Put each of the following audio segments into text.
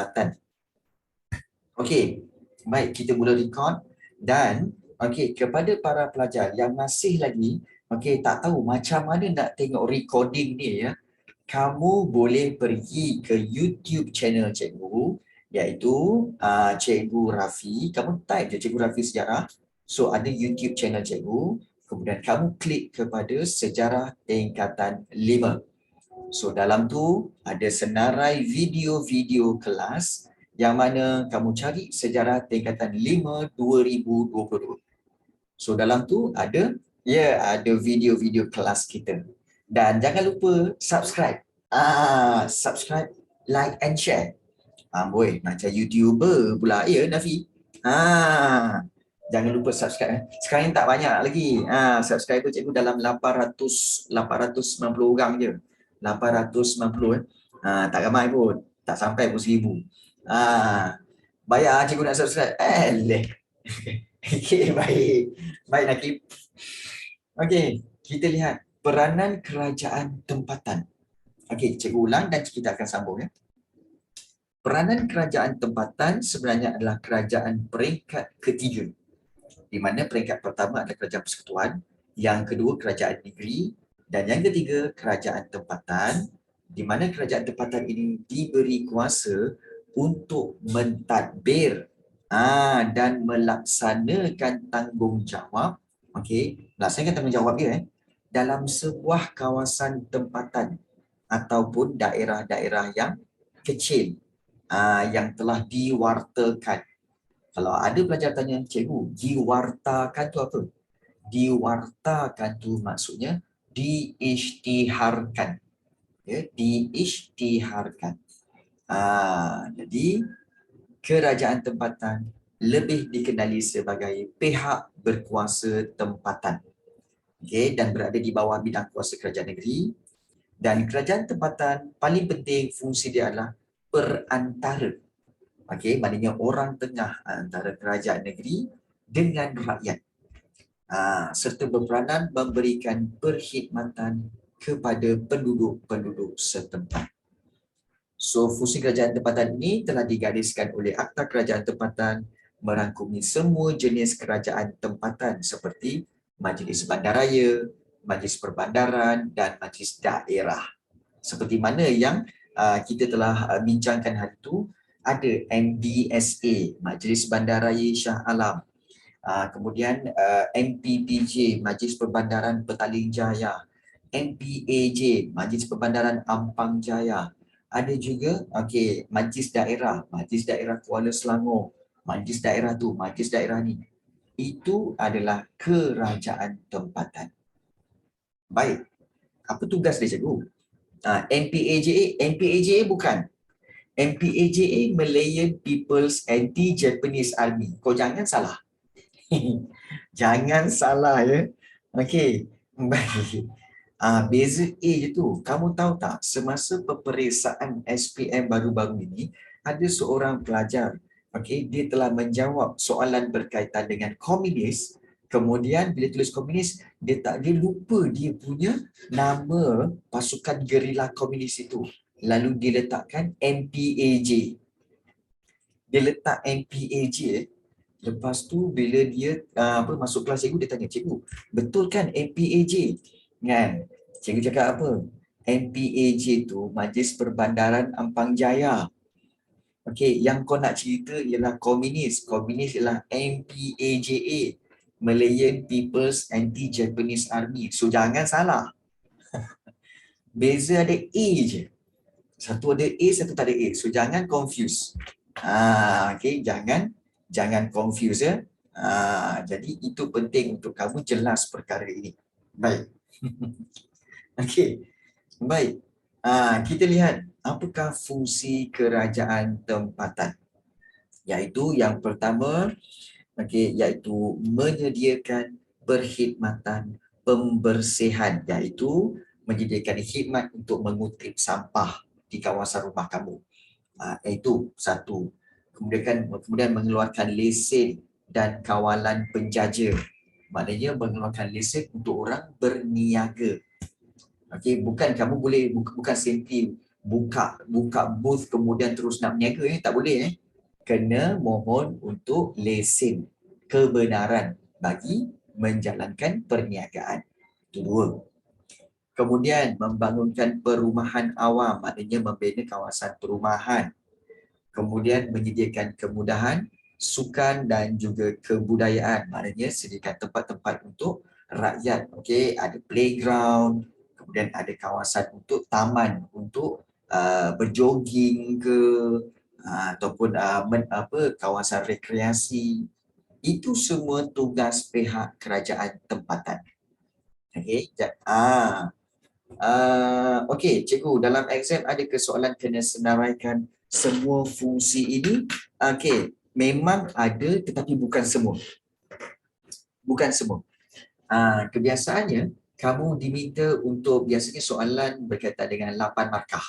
tempatan. Okey, baik, kita mula record. Dan okey, kepada para pelajar yang masih lagi tak tahu macam mana nak tengok recording ni ya, kamu boleh pergi ke YouTube channel cikgu, iaitu Cikgu Rafi. Kamu type je Cikgu Rafi Sejarah. So ada YouTube channel cikgu, kemudian kamu klik kepada Sejarah Tingkatan 5. So dalam tu ada senarai video-video kelas yang mana kamu cari Sejarah Tingkatan 5 2022. So dalam tu ada video-video kelas kita. Dan jangan lupa subscribe. Subscribe, like and share. Boy, macam YouTuber pula ya Nafi. Jangan lupa subscribe. Sekarang ni tak banyak lagi. Subscriber cikgu dalam 890 orang je. 890 tak ramai pun. Tak sampai pun 1000. Bayar cikgu nak subscribe. Okey, baik. Baik Nakib. Okey, kita lihat peranan kerajaan tempatan. Okey, cikgu ulang dan kita akan sambung ya. Peranan kerajaan tempatan sebenarnya adalah kerajaan peringkat ketiga. Di mana peringkat pertama adalah kerajaan persekutuan, yang kedua kerajaan negeri, dan yang ketiga kerajaan tempatan, di mana kerajaan tempatan ini diberi kuasa untuk mentadbir dan melaksanakan tanggungjawab, melaksanakan tanggungjawab dia dalam sebuah kawasan tempatan ataupun daerah-daerah yang kecil yang telah diwartakan. Kalau ada pelajar tanya, cikgu, diwartakan tu apa? Diwartakan tu maksudnya diisytiharkan. Ya, diisytiharkan. Jadi kerajaan tempatan lebih dikenali sebagai pihak berkuasa tempatan. Dan berada di bawah bidang kuasa kerajaan negeri. Dan kerajaan tempatan paling penting fungsi dia adalah perantara. Maknanya orang tengah antara kerajaan negeri dengan rakyat. Serta berperanan memberikan perkhidmatan kepada penduduk-penduduk setempat. So, fungsi kerajaan tempatan ini telah digariskan oleh Akta Kerajaan Tempatan, merangkumi semua jenis kerajaan tempatan seperti Majlis Bandaraya, Majlis Perbandaran dan Majlis Daerah. Seperti mana yang kita telah bincangkan hari itu, ada MBSA, Majlis Bandaraya Shah Alam. Kemudian MPPJ, Majlis Perbandaran Petaling Jaya. MPAJ, Majlis Perbandaran Ampang Jaya. Ada juga Majlis Daerah Kuala Selangor. Majlis Daerah tu, Majlis Daerah ni. Itu adalah kerajaan tempatan. Baik. Apa tugas dia cikgu? MPAJA bukan. MPAJA Malayan People's Anti-Japanese Army. Kau jangan salah. Jangan salah ya. Okey. Baik. Beza A je tu. Kamu tahu tak, semasa peperiksaan SPM baru-baru ini, ada seorang pelajar, dia telah menjawab soalan berkaitan dengan komunis. Kemudian bila tulis komunis, dia lupa dia punya nama pasukan gerila komunis itu. Lalu dia letakkan MPAJ. Dia letak MPAJ. Lepas tu bila dia masuk kelas cikgu, dia tanya, cikgu, betul kan MPAJ? Kan? Cikgu cakap apa? MPAJ tu Majlis Perbandaran Ampang Jaya. Yang kau nak cerita ialah komunis. Komunis ialah MPAJA. Malayan People's Anti-Japanese Army. So jangan salah. Beza ada A je. Satu ada A, satu tak ada A. So jangan confuse. Jangan confuse ya. Jadi itu penting untuk kamu jelas perkara ini. Baik. Baik. Kita lihat apakah fungsi kerajaan tempatan. Iaitu yang pertama, iaitu menyediakan perkhidmatan pembersihan, iaitu menyediakan khidmat untuk mengutip sampah di kawasan rumah kamu. Itu satu. Kemudian mengeluarkan lesen dan kawalan penjaja. Maknanya mengeluarkan lesen untuk orang berniaga. Bukan kamu boleh bukan simply buka booth kemudian terus nak berniaga, tak boleh. Kena mohon untuk lesen kebenaran bagi menjalankan perniagaan. Itu dua. Kemudian membangunkan perumahan awam, maknanya membina kawasan perumahan. Kemudian menyediakan kemudahan sukan dan juga kebudayaan, maknanya sediakan tempat-tempat untuk rakyat. Okey, ada playground, kemudian ada kawasan untuk taman untuk berjoging ke ataupun kawasan rekreasi. Itu semua tugas pihak kerajaan tempatan. Okey, okey, cikgu, dalam exam ada ke soalan kena senaraikan semua fungsi ini? Okey, memang ada tetapi bukan semua. Bukan semua. Kebiasaannya, kamu diminta untuk biasanya soalan berkaitan dengan 8 markah.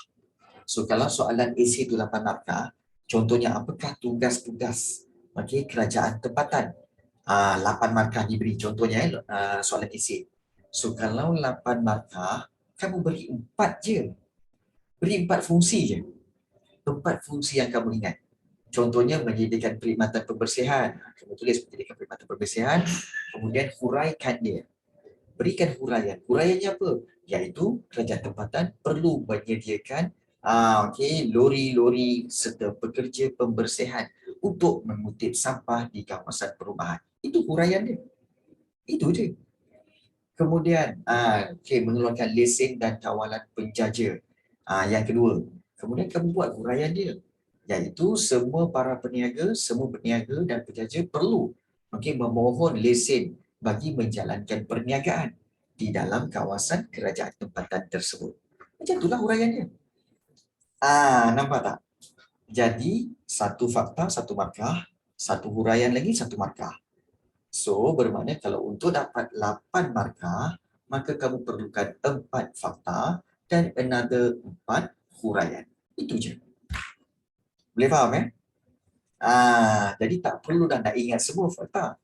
So, kalau soalan esei itu 8 markah, contohnya apakah tugas-tugas kerajaan tempatan? 8 markah diberi, contohnya soalan esei. So, kalau 8 markah, kamu beri 4 je. Beri 4 fungsi je. 4 fungsi yang kamu ingat. Contohnya menyediakan perkhidmatan pembersihan. Kamu tulis menyediakan perkhidmatan pembersihan, kemudian huraikan dia. Berikan huraian. Huraiannya apa? Iaitu kerajaan tempatan perlu menyediakan lori-lori serta pekerja pembersihan untuk mengutip sampah di kawasan perumahan. Itu huraian dia. Itu je. Kemudian mengeluarkan lesen dan kawalan penjaja. Yang kedua, kemudian kamu buat huraian dia, iaitu semua para peniaga, semua peniaga dan penjaja perlu memohon lesen bagi menjalankan perniagaan di dalam kawasan kerajaan tempatan tersebut. Macam itulah huraiannya. Nampak tak? Jadi, satu fakta, satu markah, satu huraian lagi, satu markah. So, bermakna kalau untuk dapat 8 markah, maka kamu perlukan 4 fakta dan another 4 huraian. Itu je. Boleh faham jadi tak perlu dah nak ingat semua fakta.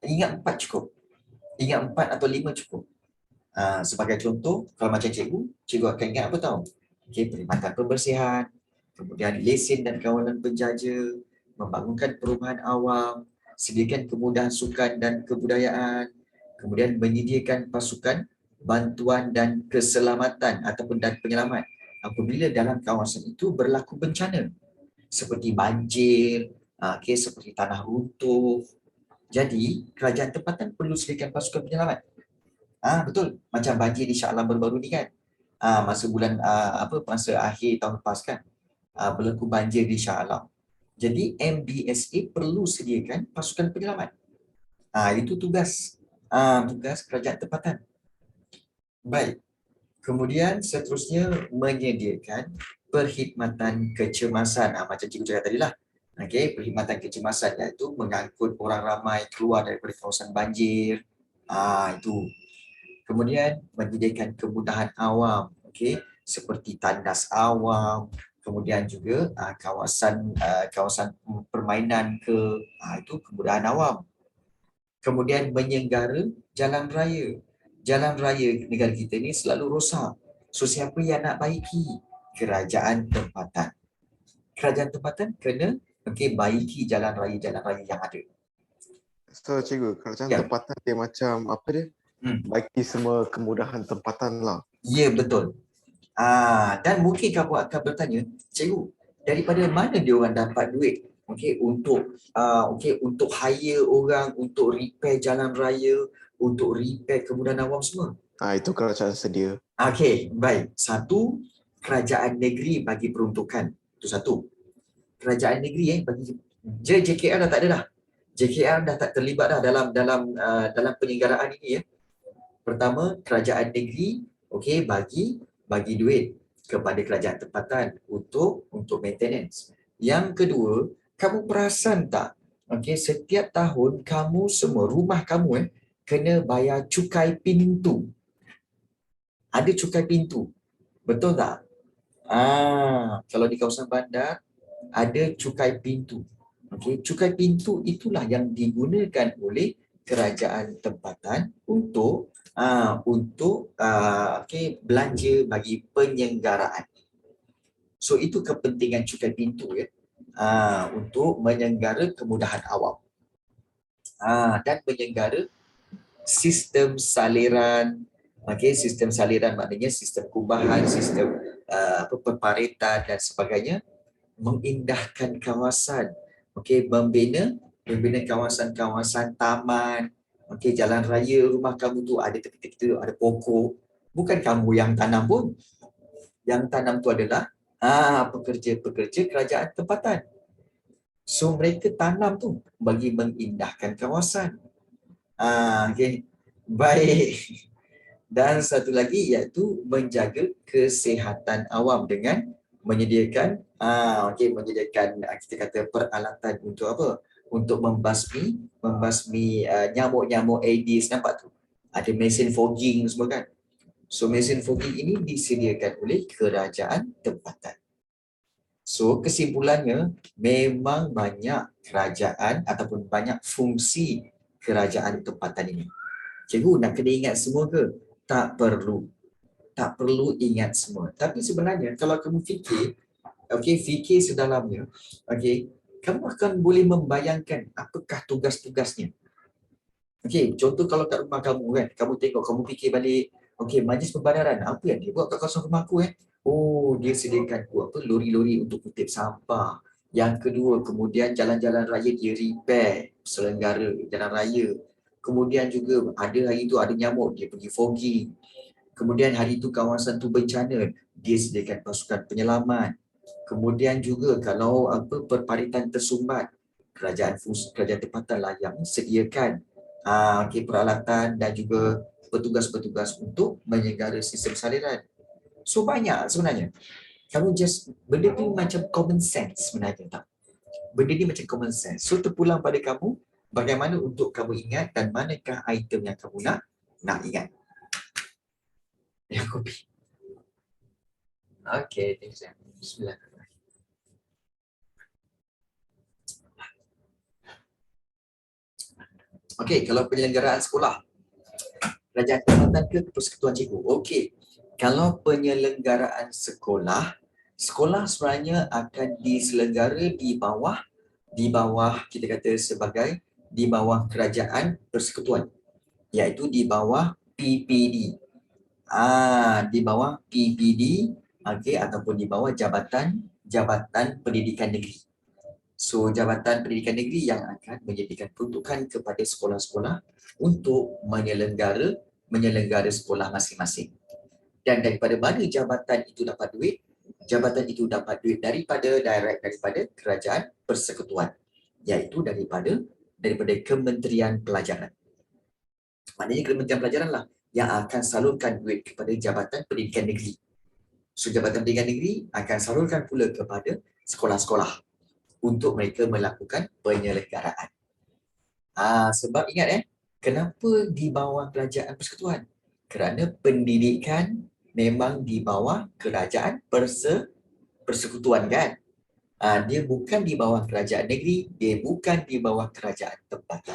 Ingat 4 cukup. Ingat 4 atau 5 cukup. Sebagai contoh, kalau macam cikgu akan ingat apa tahu? Perkhidmatan pembersihan, kemudian lesen dan kawalan penjaja, membangunkan perumahan awam, sediakan kemudahan sukan dan kebudayaan, kemudian menyediakan pasukan bantuan dan keselamatan ataupun dan penyelamat apabila dalam kawasan itu berlaku bencana seperti banjir, seperti tanah runtuh. Jadi, kerajaan tempatan perlu sediakan pasukan penyelamat. Betul, macam banjir di Shah Alam baru-baru ni kan. Masa bulan masa akhir tahun lepas kan, berlaku banjir di Shah Alam. Jadi MBSA perlu sediakan pasukan penyelamat. Itu tugas kerajaan tempatan. Baik. Kemudian seterusnya menyediakan perkhidmatan kecemasan. Macam cikgu cakap tadi lah. Perkhidmatan kecemasan iaitu mengangkut orang ramai keluar daripada kawasan banjir. Itu. Kemudian menyediakan kemudahan awam, seperti tandas awam, kemudian juga kawasan permainan itu kemudahan awam. Kemudian menyenggara jalan raya. Jalan raya negara kita ni selalu rosak. So siapa yang nak baiki? Kerajaan tempatan. Kerajaan tempatan kena baiki jalan raya yang ada. So cikgu, kerajaan tempatan dia macam apa dia? Baiki semua kemudahan tempatan lah. Ya, betul. Dan mungkin kamu akan bertanya, cikgu, daripada mana dia orang dapat duit untuk hire orang, untuk repair jalan raya, untuk repair kemudahan awam semua? Itu kerajaan sedia. Baik. Satu, kerajaan negeri bagi peruntukan. Itu satu. Kerajaan negeri bagi JKR dah tak ada dah. JKR dah tak terlibat dah dalam penyelenggaraan ini Pertama, kerajaan negeri bagi duit kepada kerajaan tempatan untuk maintenance. Yang kedua, kamu perasan tak? Setiap tahun kamu semua, rumah kamu kena bayar cukai pintu. Ada cukai pintu. Betul tak? Kalau di kawasan bandar, ada cukai pintu. Cukai pintu itulah yang digunakan oleh kerajaan tempatan untuk belanja bagi penyelenggaraan. So itu kepentingan cukai pintu ya. Untuk menyenggara kemudahan awam. Dan menyenggara sistem saliran. Okey, sistem saliran maknanya sistem kubahan, sistem perparitan dan sebagainya, mengindahkan kawasan. Okey, membina kawasan-kawasan taman. Okey, jalan raya rumah kamu tu ada tepi-tepi tu ada pokok. Bukan kamu yang tanam pun. Yang tanam tu adalah pekerja-pekerja kerajaan tempatan. So mereka tanam tu bagi mengindahkan kawasan. Okey. Baik. Dan satu lagi iaitu menjaga kesihatan awam dengan menyediakan menyediakan kita kata peralatan untuk apa? Untuk membasmi nyamuk-nyamuk Aedes, nampak tu. Ada mesin fogging semua kan. So mesin fogging ini disediakan oleh kerajaan tempatan. So kesimpulannya memang banyak kerajaan ataupun banyak fungsi kerajaan tempatan ini. Cikgu nak kena ingat semua ke? Tak perlu. Tak perlu ingat semua. Tapi sebenarnya kalau kamu fikir, fikir sedalamnya, kamu akan boleh membayangkan apakah tugas-tugasnya. Contoh kalau kat rumah kamu kan, kamu tengok, kamu fikir balik, majlis pembayaran, apa yang dia buat kat kawasan rumah aku Oh, dia sediakan lori-lori untuk kutip sampah. Yang kedua, kemudian jalan-jalan raya dia repair, selenggara jalan raya. Kemudian juga ada hari tu ada nyamuk, dia pergi fogging. Kemudian hari tu kawasan tu bencana, dia sediakan pasukan penyelamat. Kemudian juga kalau perparitan tersumbat, kerajaan tempatan lah yang sediakan peralatan dan juga petugas-petugas untuk menyelenggara sistem saliran. So banyak sebenarnya. Kamu benda ni macam common sense sebenarnya tak? Benda ni macam common sense. So terpulang pada kamu, bagaimana untuk kamu ingat dan manakah item yang kamu nak ingat. Ya, kopi. Okay, thanks. Bismillahirrahmanirrahim. Okay, kalau penyelenggaraan sekolah, kerajaan tempatan ke persekutuan cikgu? Okay, kalau penyelenggaraan sekolah, sekolah sebenarnya akan diselenggara di bawah kita kata sebagai di bawah kerajaan persekutuan, iaitu di bawah PPD. Di bawah PPD, ataupun di bawah Jabatan Pendidikan Negeri. So Jabatan Pendidikan Negeri yang akan menyediakan peruntukan kepada sekolah-sekolah untuk menyelenggara sekolah masing-masing. Dan daripada mana jabatan itu dapat duit? Jabatan itu dapat duit daripada kerajaan persekutuan, iaitu daripada Kementerian Pelajaran. Maknanya Kementerian Pelajaran lah yang akan salurkan duit kepada Jabatan Pendidikan Negeri. So Jabatan Pendidikan Negeri akan salurkan pula kepada sekolah-sekolah untuk mereka melakukan penyelenggaraan. Sebab ingat kenapa di bawah kerajaan persekutuan? Kerana pendidikan memang di bawah kerajaan persekutuan kan. Dia bukan di bawah kerajaan negeri, dia bukan di bawah kerajaan tempatan.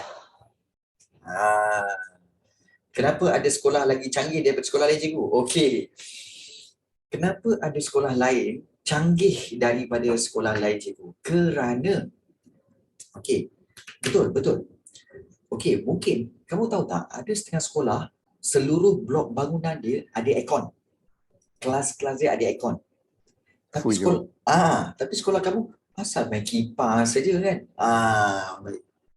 Kenapa ada sekolah lagi canggih daripada sekolah lain, cikgu? Okey. Kenapa ada sekolah lain canggih daripada sekolah lain, cikgu? Kerana betul. Mungkin kamu tahu tak, ada setengah sekolah seluruh blok bangunan dia ada aircon. Kelas-kelas dia ada aircon. Tapi sekolah kamu asal main kipas saja kan?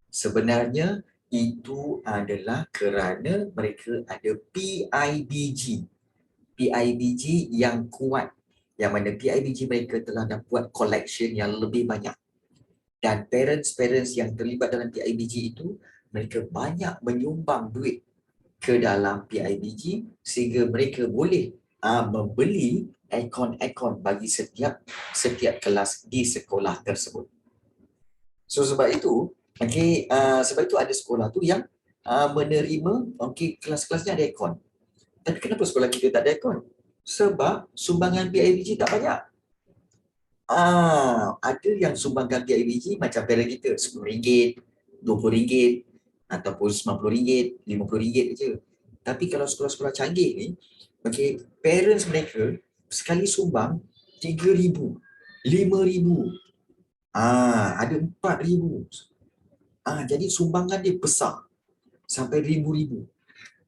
Sebenarnya itu adalah kerana mereka ada PIBG. PIBG yang kuat. Yang mana PIBG mereka telah buat collection yang lebih banyak. Dan parents-parents yang terlibat dalam PIBG itu, mereka banyak menyumbang duit ke dalam PIBG sehingga mereka boleh membeli aircon bagi setiap kelas di sekolah tersebut. So sebab itu ada sekolah tu yang menerima kelas-kelasnya ada aircon. Tapi kenapa sekolah kita tak ada aircon? Sebab sumbangan PIBG tak banyak. Ada yang sumbangkan PIBG macam parent kita RM10, RM20 ataupun RM90, RM50 je. Tapi kalau sekolah-sekolah canggih ni, parents mereka sekali sumbang 3,000, 5,000, ada 4,000. Jadi sumbangan dia besar sampai ribu-ribu.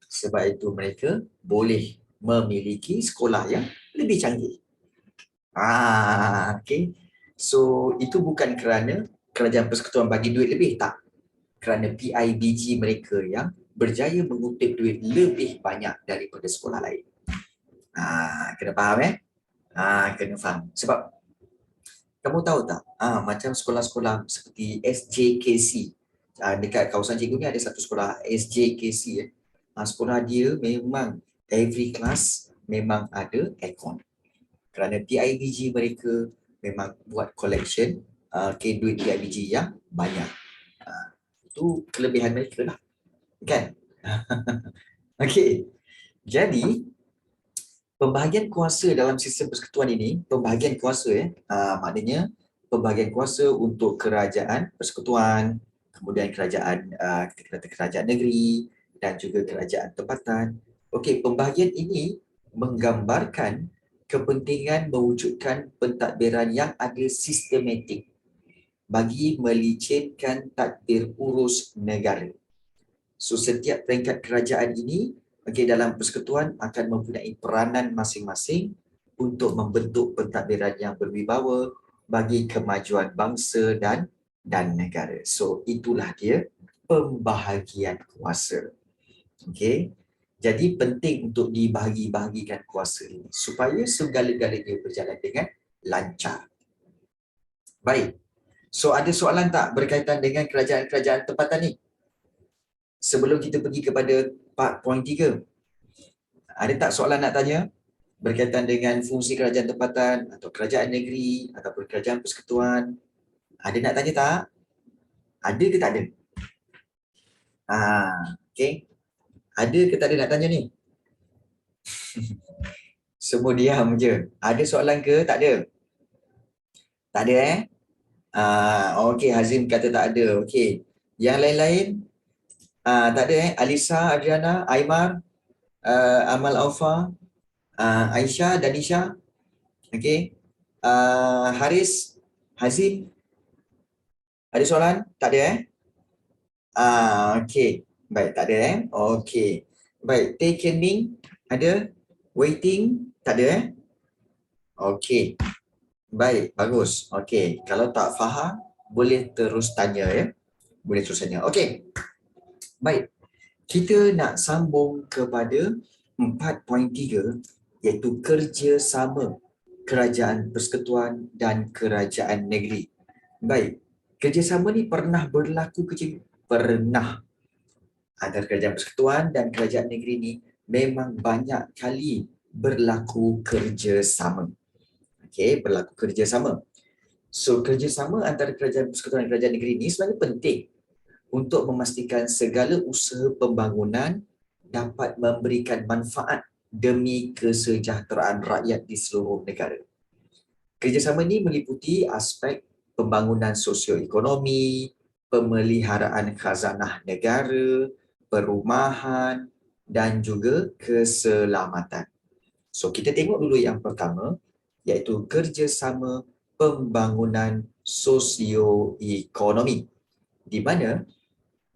Sebab itu mereka boleh memiliki sekolah yang lebih canggih. Okay. So itu bukan kerana kerajaan persekutuan bagi duit lebih, tak. Kerana PIBG mereka yang berjaya mengutip duit lebih banyak daripada sekolah lain. Kena faham kena faham. Sebab kamu tahu tak, macam sekolah-sekolah seperti SJKC, dekat kawasan cikgu ni ada satu sekolah SJKC. Sekolah dia memang every class memang ada aircon. Kerana PIBG mereka memang buat collection duit PIBG yang banyak. Itu kelebihan mereka lah. Kan? Okey. Jadi, pembahagian kuasa dalam sistem persekutuan ini, pembahagian kuasa maknanya pembahagian kuasa untuk kerajaan persekutuan, kemudian kerajaan kita kata kerajaan negeri dan juga kerajaan tempatan. Okey, pembahagian ini menggambarkan kepentingan mewujudkan pentadbiran yang ada sistematik bagi melicinkan tadbir urus negara. So setiap peringkat kerajaan ini dalam persekutuan akan mempunyai peranan masing-masing untuk membentuk pentadbiran yang berwibawa bagi kemajuan bangsa dan negara. So itulah dia pembahagian kuasa. Okey. Jadi penting untuk dibahagi-bahagikan kuasa ini supaya segala-galanya berjalan dengan lancar. Baik. So ada soalan tak berkaitan dengan kerajaan-kerajaan tempatan ni? Sebelum kita pergi kepada part point 3. Ada tak soalan nak tanya berkaitan dengan fungsi kerajaan tempatan atau kerajaan negeri ataupun kerajaan persekutuan? Ada nak tanya tak? Ada ke tak ada? Okey. Ada ke tak ada nak tanya ni? Semua diam je. Ada soalan ke? Tak ada? Tak ada okey, Hazim kata tak ada. Okey. Yang lain-lain? Tak ada Alisa, Adriana, Aimar, Amal Aufa, Aisyah, Danisha. Okey. Haris, Hazim. Ada soalan? Tak ada okey. Baik, tak ada okey. Baik, Tay Kian Ming ada? Waiting? Tak ada okey. Baik, bagus. Okey, kalau tak faham boleh terus tanya Boleh terus tanya. Okey. Baik. Kita nak sambung kepada 4.3 iaitu kerjasama kerajaan persekutuan dan kerajaan negeri. Baik. Kerjasama ni pernah berlaku ke cikgu? Pernah. Antara kerajaan persekutuan dan kerajaan negeri ni memang banyak kali berlaku kerjasama. Okey, berlaku kerjasama. So, kerjasama antara kerajaan persekutuan dan kerajaan negeri ni sebenarnya penting untuk memastikan segala usaha pembangunan dapat memberikan manfaat demi kesejahteraan rakyat di seluruh negara. Kerjasama ini meliputi aspek pembangunan sosioekonomi, pemeliharaan khazanah negara, perumahan dan juga keselamatan. So kita tengok dulu yang pertama iaitu kerjasama pembangunan sosioekonomi. Di mana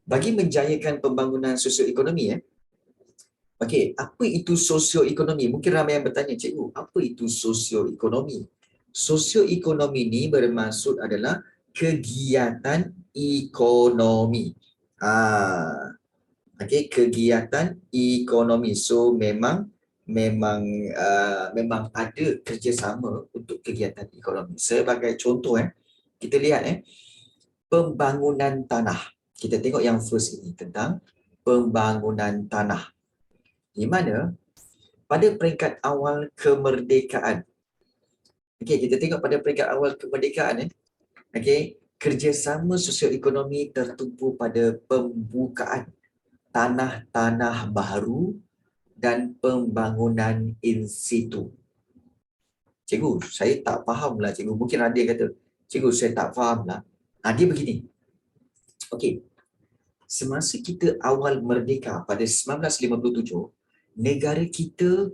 bagi menjayakan pembangunan sosioekonomi okey, apa itu sosioekonomi? Mungkin ramai yang bertanya, cikgu, apa itu sosioekonomi? Sosioekonomi ni bermaksud adalah kegiatan ekonomi. Okey, kegiatan ekonomi. So memang ada kerjasama untuk kegiatan ekonomi. Sebagai contoh kita lihat pembangunan tanah. Kita tengok yang first ini tentang pembangunan tanah. Di mana pada peringkat awal kemerdekaan. Okey, kita tengok pada peringkat awal kemerdekaan okey, kerjasama sosioekonomi tertumpu pada pembukaan tanah-tanah baru dan pembangunan in situ. Cikgu, saya tak fahamlah cikgu. Mungkin ada yang kata, cikgu saya tak fahamlah. Dia begini. Okey. Semasa kita awal merdeka pada 1957, negara kita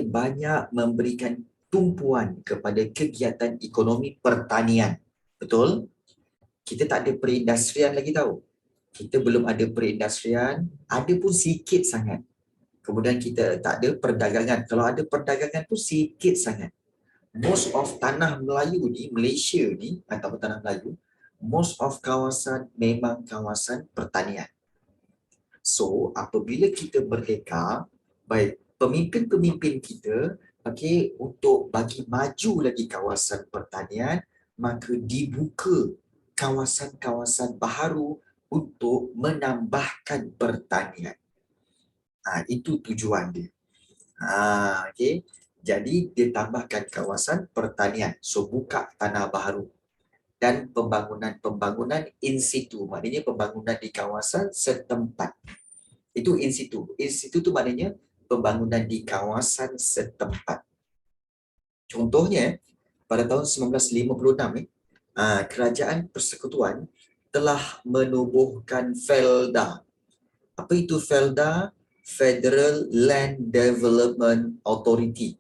banyak memberikan tumpuan kepada kegiatan ekonomi pertanian. Betul? Kita tak ada perindustrian lagi tahu. Kita belum ada perindustrian, ada pun sikit sangat. Kemudian kita tak ada perdagangan. Kalau ada perdagangan tu sikit sangat. Most of tanah Melayu ni, Malaysia ni, atau tanah Melayu, most of kawasan memang kawasan pertanian. So, apabila kita merdeka, baik pemimpin-pemimpin kita, untuk bagi maju lagi kawasan pertanian, maka dibuka kawasan-kawasan baharu untuk menambahkan pertanian. Itu tujuan dia. Jadi dia tambahkan kawasan pertanian. So buka tanah baharu. Dan pembangunan in situ. Maknanya pembangunan di kawasan setempat. Itu in situ. In situ tu maknanya pembangunan di kawasan setempat. Contohnya, pada tahun 1956, Kerajaan Persekutuan telah menubuhkan FELDA. Apa itu FELDA? Federal Land Development Authority,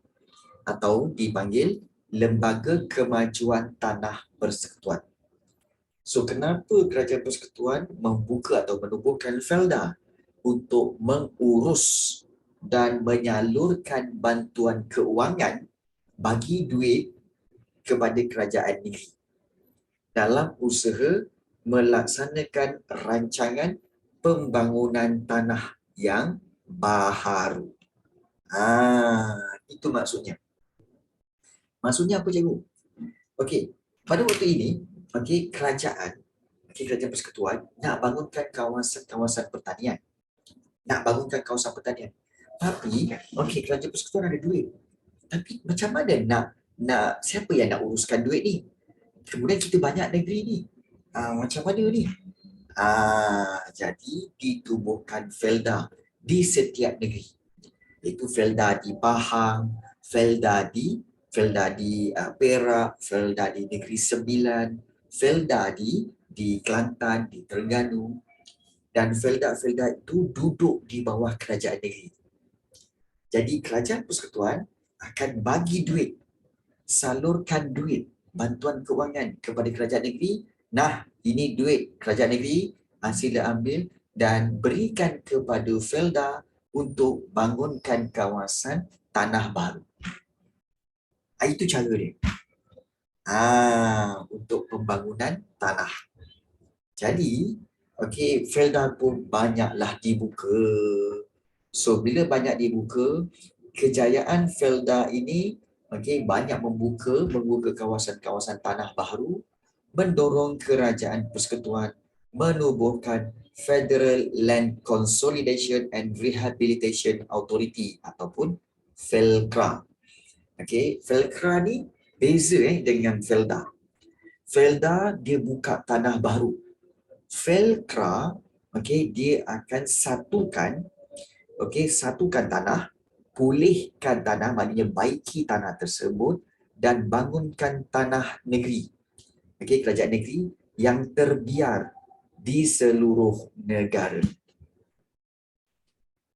atau dipanggil Lembaga Kemajuan Tanah Persekutuan. So, kenapa Kerajaan Persekutuan membuka atau menubuhkan FELDA? Untuk mengurus dan menyalurkan bantuan keuangan bagi duit kepada kerajaan negeri dalam usaha melaksanakan rancangan pembangunan tanah yang baharu. Itu maksudnya. Maksudnya apa, cikgu? Okey, pada waktu ini, kerajaan Persekutuan nak bangunkan kawasan-kawasan pertanian. Tapi, Kerajaan Persekutuan ada duit. Tapi macam mana siapa yang nak uruskan duit ni? Kemudian kita banyak negeri ni. Macam mana ni? Jadi ditubuhkan FELDA di setiap negeri. Itu FELDA di Pahang, FELDA di Perak, FELDA di Negeri Sembilan, FELDA di Kelantan, di Terengganu. Dan FELDA itu duduk di bawah kerajaan negeri. Jadi Kerajaan Persekutuan akan bagi duit, salurkan duit, bantuan keuangan kepada kerajaan negeri. Nah, ini duit kerajaan negeri, sila ambil dan berikan kepada FELDA untuk bangunkan kawasan tanah baru. Itu cara dia. Untuk pembangunan tanah. Jadi, FELDA pun banyaklah dibuka. So, bila banyak dibuka, kejayaan FELDA ini banyak membuka kawasan-kawasan tanah baru, mendorong Kerajaan Persekutuan menubuhkan Federal Land Consolidation and Rehabilitation Authority ataupun FELCRA. FELCRA ni beza dengan FELDA. FELDA dia buka tanah baru. FELCRA dia akan satukan tanah, pulihkan tanah, maknanya baiki tanah tersebut dan bangunkan tanah negeri. Kerajaan negeri yang terbiar di seluruh negara.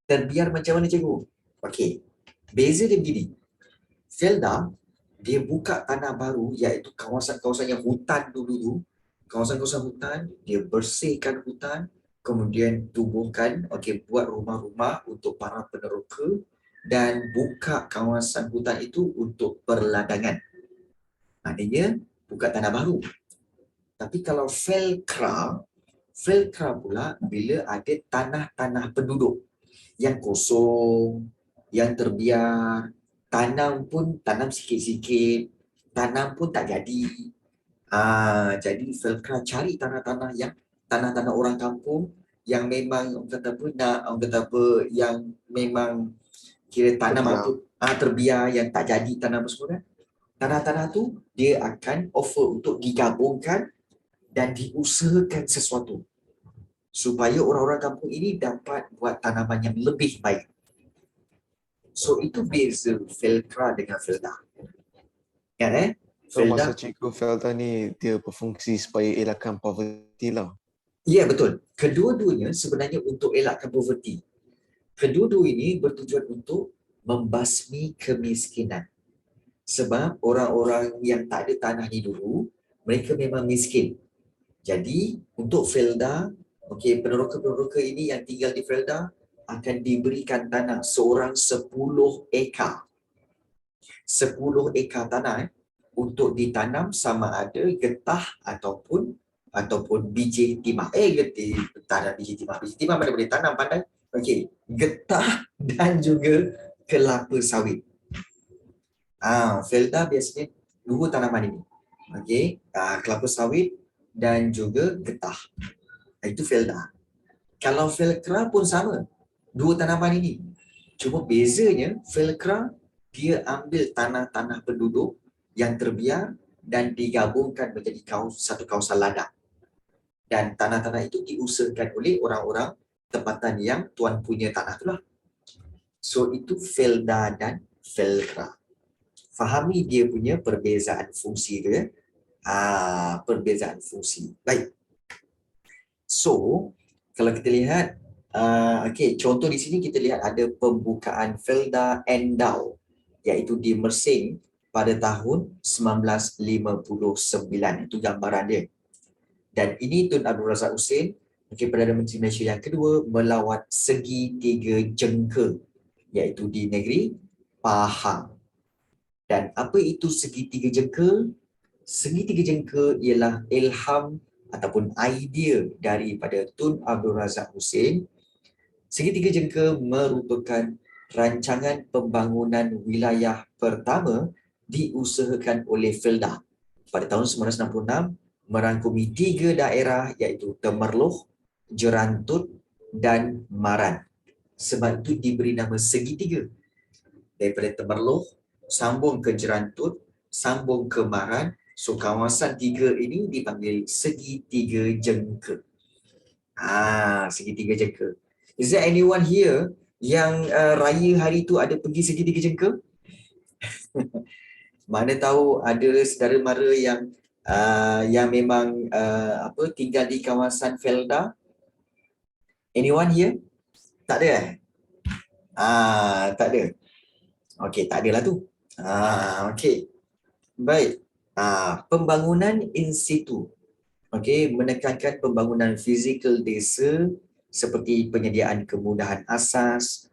Terbiar macam mana, cikgu? Beza dia begini. FELDA dia buka tanah baru, iaitu kawasan-kawasan yang hutan dulu. Kawasan-kawasan hutan, dia bersihkan hutan, kemudian tubuhkan, buat rumah-rumah untuk para peneroka dan buka kawasan hutan itu untuk perladangan. Maknanya buka tanah baru. Tapi kalau FELCRA pula bila ada tanah-tanah penduduk yang kosong, yang terbiar, tanam sikit-sikit, tanam pun tak jadi. Jadi FELCRA cari tanah-tanah orang kampung yang memang yang memang kira tanam terbiar, yang tak jadi tanam semua. Tanah-tanah tu dia akan offer untuk digabungkan dan diusahakan sesuatu supaya orang-orang kampung ini dapat buat tanaman yang lebih baik. So itu beza FELCRA dengan FELDA. So masa cikgu FELDA ni dia berfungsi supaya elakkan poverty lah. Ya, betul. Kedua-duanya sebenarnya untuk elakkan poverty. Kedua-dua ini bertujuan untuk membasmi kemiskinan. Sebab orang-orang yang tak ada tanah ni dulu, mereka memang miskin. Jadi untuk Felda, okey, peneroka-peneroka ini yang tinggal di Felda akan diberikan tanah seorang 10 ekar. 10 ekar tanah untuk ditanam sama ada getah ataupun biji timah. Getih, tanam biji timah. Biji timah mana boleh tanam pandai? Okey, getah dan juga kelapa sawit. Felda biasanya dua tanaman ini. Okey, kelapa sawit dan juga getah. Itu Felda. Kalau Velcra pun sama, dua tanaman ini. Cuma bezanya Velcra dia ambil tanah-tanah penduduk yang terbiar dan digabungkan menjadi satu kawasan ladang. Dan tanah-tanah itu diusahakan oleh orang-orang tempatan yang tuan punya tanah itulah. So itu Felda dan Velcra. Fahami dia punya perbezaan fungsi dia. Perbezaan fungsi. Baik. So, kalau kita lihat, contoh di sini kita lihat ada pembukaan Felda Endau, iaitu di Mersing pada tahun 1959. Itu gambaran dia. Dan ini Tun Abdul Razak Husin, Perdana Menteri Malaysia yang kedua, melawat segitiga jengka, iaitu di negeri Pahang. Dan apa itu segitiga jengka? Segitiga jengka ialah ilham ataupun idea daripada Tun Abdul Razak Husin. Segitiga jengka merupakan rancangan pembangunan wilayah pertama diusahakan oleh Felda pada tahun 1966, merangkumi 3 daerah iaitu Temerloh, Jerantut dan Maran. Sebab itu diberi nama segitiga. Daripada Temerloh sambung ke Jerantut, sambung ke Maran. So kawasan tiga ini dipanggil segitiga jengka. Segitiga jengka. Is there anyone here yang raya hari tu ada pergi segitiga jengka? Mana tahu ada saudara mara yang memang tinggal di kawasan Felda? Anyone here? Tak ada tak ada. Okey, tak adalah tu. Okey. Baik. Pembangunan in situ. Okey, menekankan pembangunan fizikal desa seperti penyediaan kemudahan asas,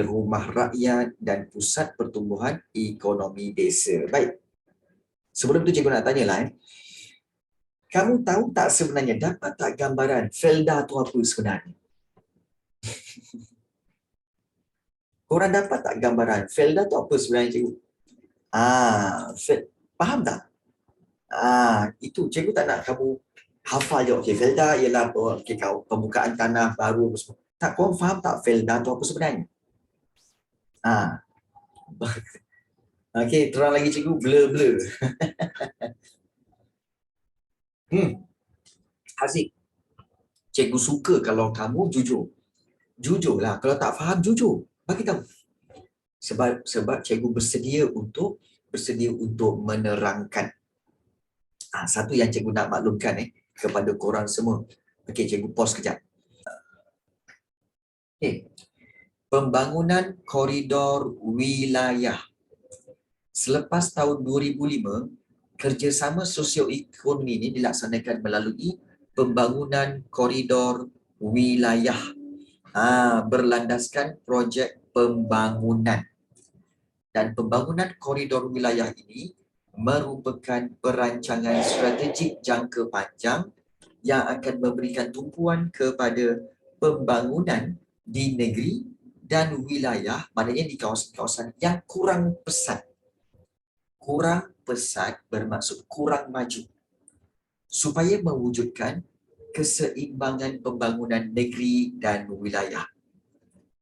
rumah rakyat dan pusat pertumbuhan ekonomi desa. Baik. Sebelum tu cikgu nak tanyalah. Kamu tahu tak sebenarnya, dapat tak gambaran Felda tu apa sebenarnya? Korang dapat tak gambaran Felda tu apa sebenarnya, cikgu? Faham tak? Itu cikgu tak nak kamu hafal je. Okey, Felda ialah apa? Okey, pembukaan tanah baru apa semua. Tak, korang faham tak Felda tu apa sebenarnya? Okey, terang lagi cikgu, blur-blur. Haziq, cikgu suka kalau kamu jujur. Jujurlah, kalau tak faham jujur. Bagi tahu. Sebab cikgu bersedia untuk menerangkan. Satu yang cikgu nak maklumkan kepada korang semua. Okey, cikgu pause kejap. Pembangunan koridor wilayah. Selepas tahun 2005, kerjasama sosioekonomi ini dilaksanakan melalui pembangunan koridor wilayah berlandaskan projek pembangunan. Dan pembangunan koridor wilayah ini merupakan perancangan strategik jangka panjang yang akan memberikan tumpuan kepada pembangunan di negeri dan wilayah, maknanya di kawasan-kawasan yang kurang pesat. Kurang pesat bermaksud kurang maju. Supaya mewujudkan keseimbangan pembangunan negeri dan wilayah.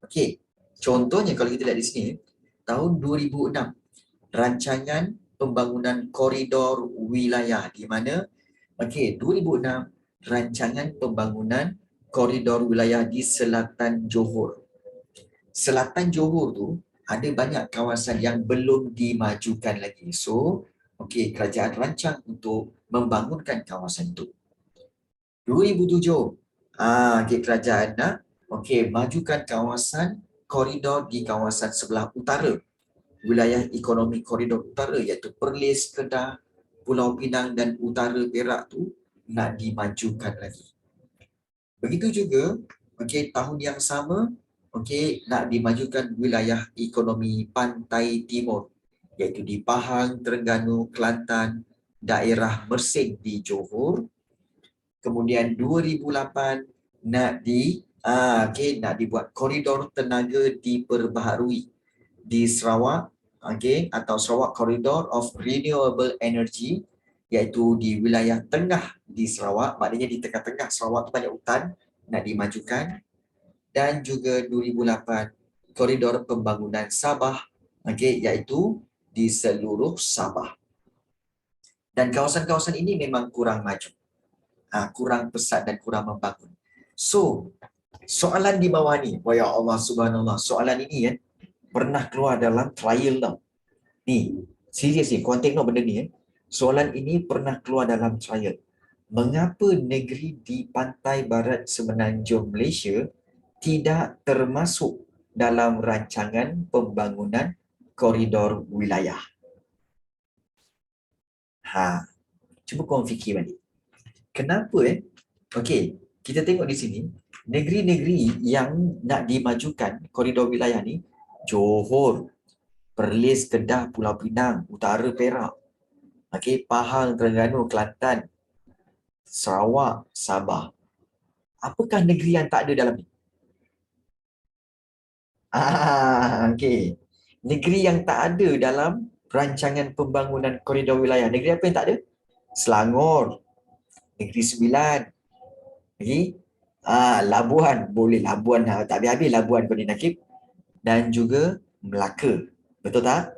Okey, contohnya kalau kita lihat di sini, tahun 2006, rancangan pembangunan koridor wilayah di mana 2006 rancangan pembangunan koridor wilayah di selatan Johor. Selatan Johor tu ada banyak kawasan yang belum dimajukan lagi. So, kerajaan rancang untuk membangunkan kawasan itu. 2007, kerajaan nak majukan kawasan koridor di kawasan sebelah utara. wilayah ekonomi koridor utara iaitu Perlis, Kedah, Pulau Pinang dan Utara Perak tu nak dimajukan lagi. Begitu juga, okey, tahun yang sama, okey, nak dimajukan wilayah ekonomi pantai timur iaitu di Pahang, Terengganu, Kelantan, daerah Mersing di Johor. Kemudian 2008 nak dibuat koridor tenaga diperbaharui di Sarawak, okey, atau Sarawak Corridor of Renewable Energy iaitu di wilayah tengah di Sarawak, maknanya di tengah-tengah Sarawak tu banyak hutan, nak dimajukan. Dan juga 2008 koridor pembangunan Sabah, okey, iaitu di seluruh Sabah. Dan kawasan-kawasan ini memang kurang maju, kurang pesat dan kurang membangun. So, soalan di bawah ni, ya Allah subhanallah, soalan ini kan pernah keluar dalam trial tau. Ni, serius ni, korang tengok benda ni. Soalan ini pernah keluar dalam trial. Mengapa negeri di pantai barat semenanjung Malaysia tidak termasuk dalam rancangan pembangunan koridor wilayah? Cuba korang fikir balik. Kenapa okey, kita tengok di sini, negeri-negeri yang nak dimajukan koridor wilayah ni, Johor, Perlis, Kedah, Pulau Pinang, Utara Perak, okey, Pahang, Terengganu, Kelantan, Sarawak, Sabah. Apakah negeri yang tak ada dalam ni? Okey. Negeri yang tak ada dalam rancangan pembangunan koridor wilayah. Negeri apa yang tak ada? Selangor, Negeri Sembilan. Okey. Labuan, boleh Labuan tak habis-habis Labuan kau ni Nakib. Dan juga Melaka. Betul tak?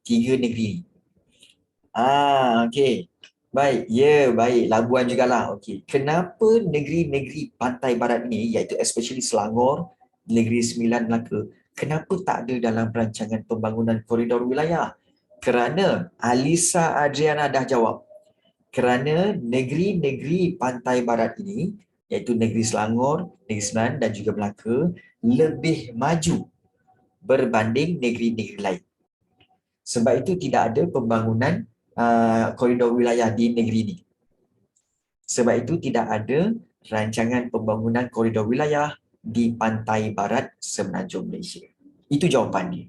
3 negeri. Okey. Baik, baik. Labuan jugalah. Okey. Kenapa negeri-negeri pantai barat ni, iaitu especially Selangor, Negeri Sembilan, Melaka, kenapa tak ada dalam rancangan pembangunan koridor wilayah? Kerana Alisa Adriana dah jawab. Kerana negeri-negeri pantai barat ini, iaitu Negeri Selangor, Negeri Sembilan dan juga Melaka, lebih maju berbanding negeri-negeri lain. Sebab itu tidak ada pembangunan koridor wilayah di negeri ini. Sebab itu tidak ada rancangan pembangunan koridor wilayah di pantai barat semenanjung Malaysia. Itu jawapannya.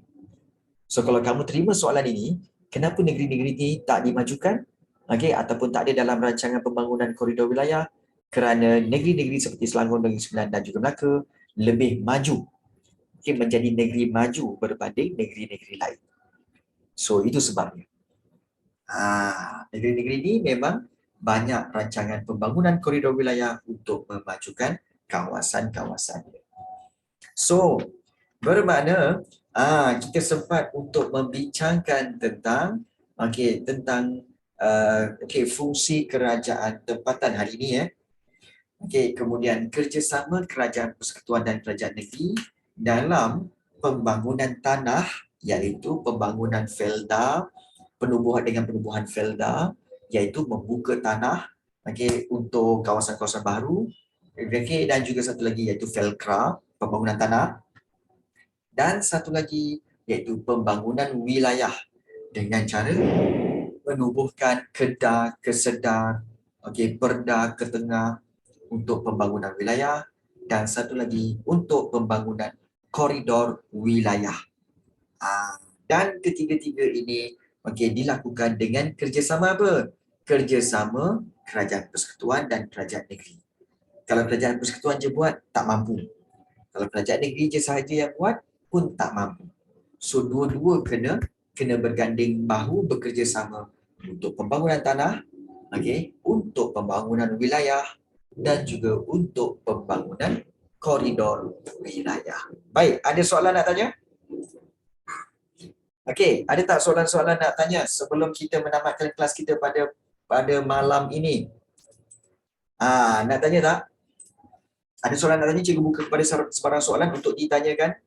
So kalau kamu terima soalan ini, kenapa negeri-negeri ini tak dimajukan? Okay, ataupun tak ada dalam rancangan pembangunan koridor wilayah? Kerana negeri-negeri seperti Selangor, Negeri Sembilan dan juga Melaka lebih maju. Okay, menjadi negeri maju berbanding negeri-negeri lain. So itu sebabnya. Negeri-negeri ini memang banyak rancangan pembangunan koridor wilayah untuk memajukan kawasan-kawasan. So, bermakna kita sempat untuk membincangkan tentang fungsi kerajaan tempatan hari ini kemudian kerjasama kerajaan persekutuan dan kerajaan negeri dalam pembangunan tanah, iaitu pembangunan felda, penubuhan felda, iaitu membuka tanah untuk kawasan-kawasan baru, dan juga satu lagi iaitu felkra, pembangunan tanah, dan satu lagi iaitu pembangunan wilayah dengan cara menubuhkan Kedah ke Sedar, Perda ke Tengah untuk pembangunan wilayah, dan satu lagi untuk pembangunan koridor wilayah. Dan ketiga-tiga ini dilakukan dengan kerjasama apa? Kerjasama kerajaan persekutuan dan kerajaan negeri. Kalau kerajaan persekutuan je buat, tak mampu. Kalau kerajaan negeri je sahaja yang buat, pun tak mampu. So dua-dua kena berganding bahu, bekerjasama untuk pembangunan tanah, untuk pembangunan wilayah dan juga untuk pembangunan koridor wilayah. Baik, ada soalan nak tanya? Okey, ada tak soalan-soalan nak tanya sebelum kita menamatkan kelas kita pada malam ini? Nak tanya tak? Ada soalan nak tanya, cikgu buka kepada sebarang soalan untuk ditanyakan.